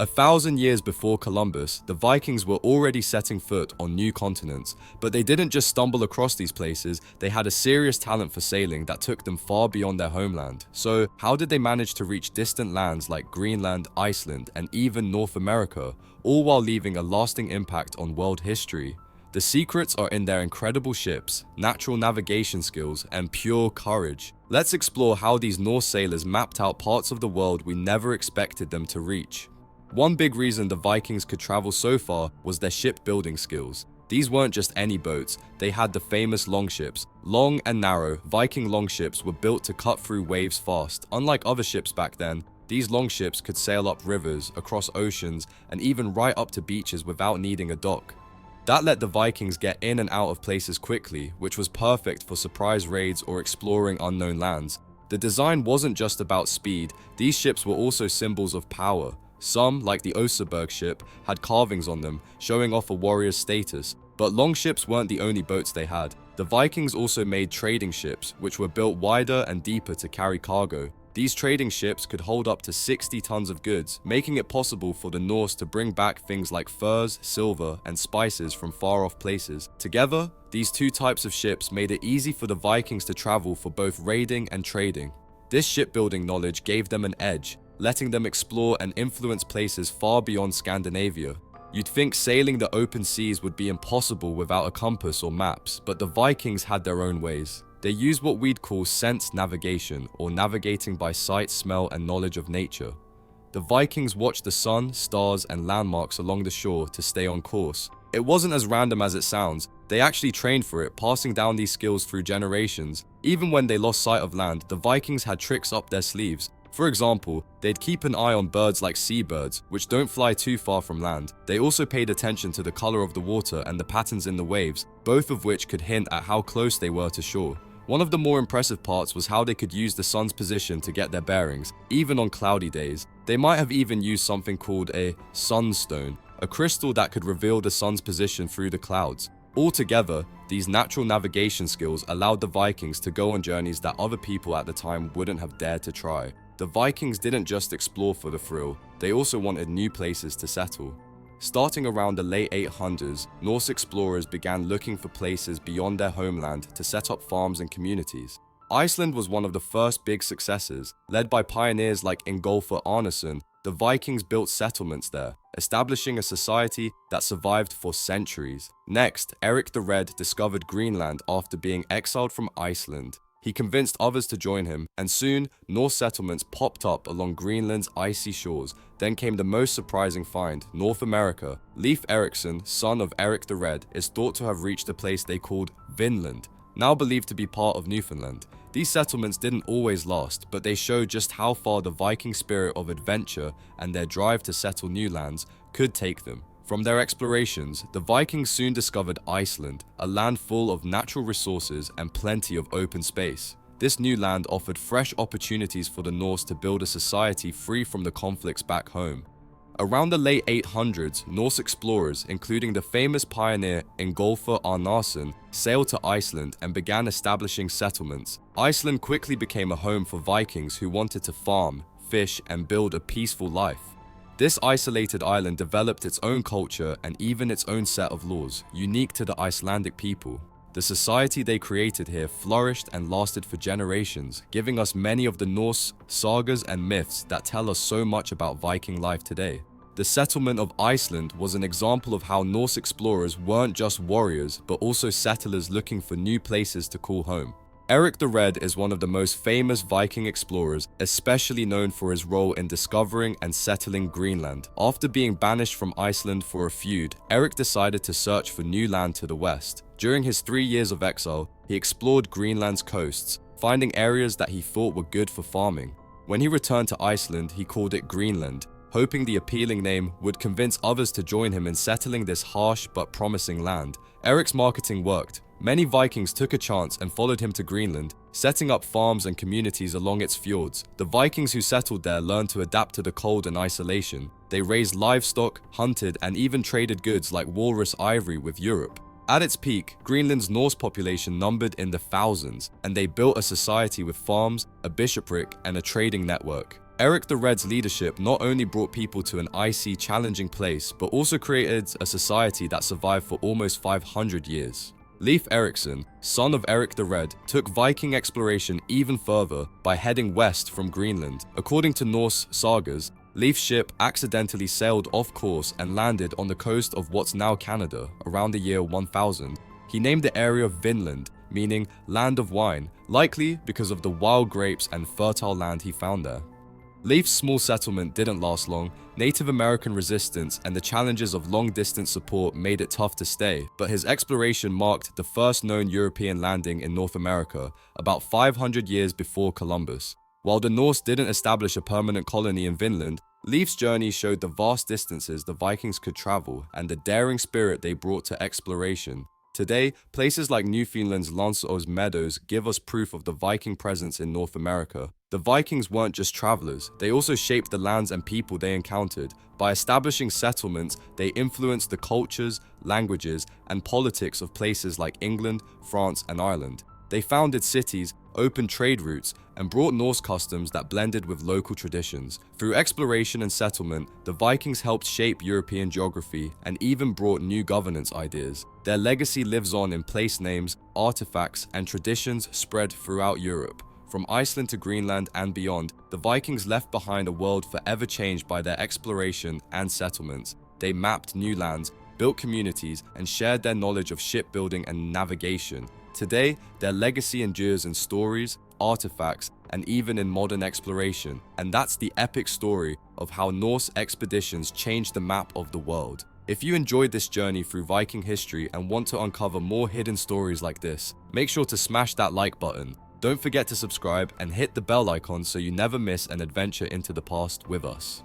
1,000 years before Columbus, the Vikings were already setting foot on new continents, but they didn't just stumble across these places, they had a serious talent for sailing that took them far beyond their homeland. So, how did they manage to reach distant lands like Greenland, Iceland, and even North America, all while leaving a lasting impact on world history? The secrets are in their incredible ships, natural navigation skills, and pure courage. Let's explore how these Norse sailors mapped out parts of the world we never expected them to reach. One big reason the Vikings could travel so far was their shipbuilding skills. These weren't just any boats, they had the famous longships. Long and narrow, Viking longships were built to cut through waves fast. Unlike other ships back then, these longships could sail up rivers, across oceans, and even right up to beaches without needing a dock. That let the Vikings get in and out of places quickly, which was perfect for surprise raids or exploring unknown lands. The design wasn't just about speed, these ships were also symbols of power. Some, like the Oseberg ship, had carvings on them, showing off a warrior's status. But longships weren't the only boats they had. The Vikings also made trading ships, which were built wider and deeper to carry cargo. These trading ships could hold up to 60 tons of goods, making it possible for the Norse to bring back things like furs, silver, and spices from far-off places. Together, these two types of ships made it easy for the Vikings to travel for both raiding and trading. This shipbuilding knowledge gave them an edge, letting them explore and influence places far beyond Scandinavia. You'd think sailing the open seas would be impossible without a compass or maps, but the Vikings had their own ways. They used what we'd call sense navigation, or navigating by sight, smell, and knowledge of nature. The Vikings watched the sun, stars, and landmarks along the shore to stay on course. It wasn't as random as it sounds. They actually trained for it, passing down these skills through generations. Even when they lost sight of land, the Vikings had tricks up their sleeves. For example, they'd keep an eye on birds like seabirds, which don't fly too far from land. They also paid attention to the color of the water and the patterns in the waves, both of which could hint at how close they were to shore. One of the more impressive parts was how they could use the sun's position to get their bearings, even on cloudy days. They might have even used something called a sunstone, a crystal that could reveal the sun's position through the clouds. Altogether, these natural navigation skills allowed the Vikings to go on journeys that other people at the time wouldn't have dared to try. The Vikings didn't just explore for the thrill, they also wanted new places to settle. Starting around the late 800s, Norse explorers began looking for places beyond their homeland to set up farms and communities. Iceland was one of the first big successes. Led by pioneers like Ingolfur Arnason, the Vikings built settlements there, establishing a society that survived for centuries. Next, Erik the Red discovered Greenland after being exiled from Iceland. He convinced others to join him, and soon, Norse settlements popped up along Greenland's icy shores. Then came the most surprising find, North America. Leif Erikson, son of Erik the Red, is thought to have reached a place they called Vinland, now believed to be part of Newfoundland. These settlements didn't always last, but they showed just how far the Viking spirit of adventure and their drive to settle new lands could take them. From their explorations, the Vikings soon discovered Iceland, a land full of natural resources and plenty of open space. This new land offered fresh opportunities for the Norse to build a society free from the conflicts back home. Around the late 800s, Norse explorers, including the famous pioneer Ingolfur Arnason, sailed to Iceland and began establishing settlements. Iceland quickly became a home for Vikings who wanted to farm, fish, and build a peaceful life. This isolated island developed its own culture and even its own set of laws, unique to the Icelandic people. The society they created here flourished and lasted for generations, giving us many of the Norse sagas and myths that tell us so much about Viking life today. The settlement of Iceland was an example of how Norse explorers weren't just warriors, but also settlers looking for new places to call home. Erik the Red is one of the most famous Viking explorers, especially known for his role in discovering and settling Greenland. After being banished from Iceland for a feud, Erik decided to search for new land to the west. During his 3 years of exile, he explored Greenland's coasts, finding areas that he thought were good for farming. When he returned to Iceland, he called it Greenland, hoping the appealing name would convince others to join him in settling this harsh but promising land. Erik's marketing worked. Many Vikings took a chance and followed him to Greenland, setting up farms and communities along its fjords. The Vikings who settled there learned to adapt to the cold and isolation. They raised livestock, hunted, and even traded goods like walrus ivory with Europe. At its peak, Greenland's Norse population numbered in the thousands, and they built a society with farms, a bishopric, and a trading network. Erik the Red's leadership not only brought people to an icy, challenging place, but also created a society that survived for almost 500 years. Leif Erikson, son of Erik the Red, took Viking exploration even further by heading west from Greenland. According to Norse sagas, Leif's ship accidentally sailed off course and landed on the coast of what's now Canada around the year 1000. He named the area Vinland, meaning land of wine, likely because of the wild grapes and fertile land he found there. Leif's small settlement didn't last long. Native American resistance and the challenges of long-distance support made it tough to stay, but his exploration marked the first known European landing in North America, about 500 years before Columbus. While the Norse didn't establish a permanent colony in Vinland, Leif's journey showed the vast distances the Vikings could travel and the daring spirit they brought to exploration. Today, places like Newfoundland's Lanceau's Meadows give us proof of the Viking presence in North America. The Vikings weren't just travelers, they also shaped the lands and people they encountered. By establishing settlements, they influenced the cultures, languages, and politics of places like England, France, and Ireland. They founded cities, opened trade routes, and brought Norse customs that blended with local traditions. Through exploration and settlement, the Vikings helped shape European geography and even brought new governance ideas. Their legacy lives on in place names, artifacts, and traditions spread throughout Europe. From Iceland to Greenland and beyond, the Vikings left behind a world forever changed by their exploration and settlements. They mapped new lands, built communities, and shared their knowledge of shipbuilding and navigation. Today, their legacy endures in stories, artifacts, and even in modern exploration. And that's the epic story of how Norse expeditions changed the map of the world. If you enjoyed this journey through Viking history and want to uncover more hidden stories like this, make sure to smash that like button. Don't forget to subscribe and hit the bell icon so you never miss an adventure into the past with us.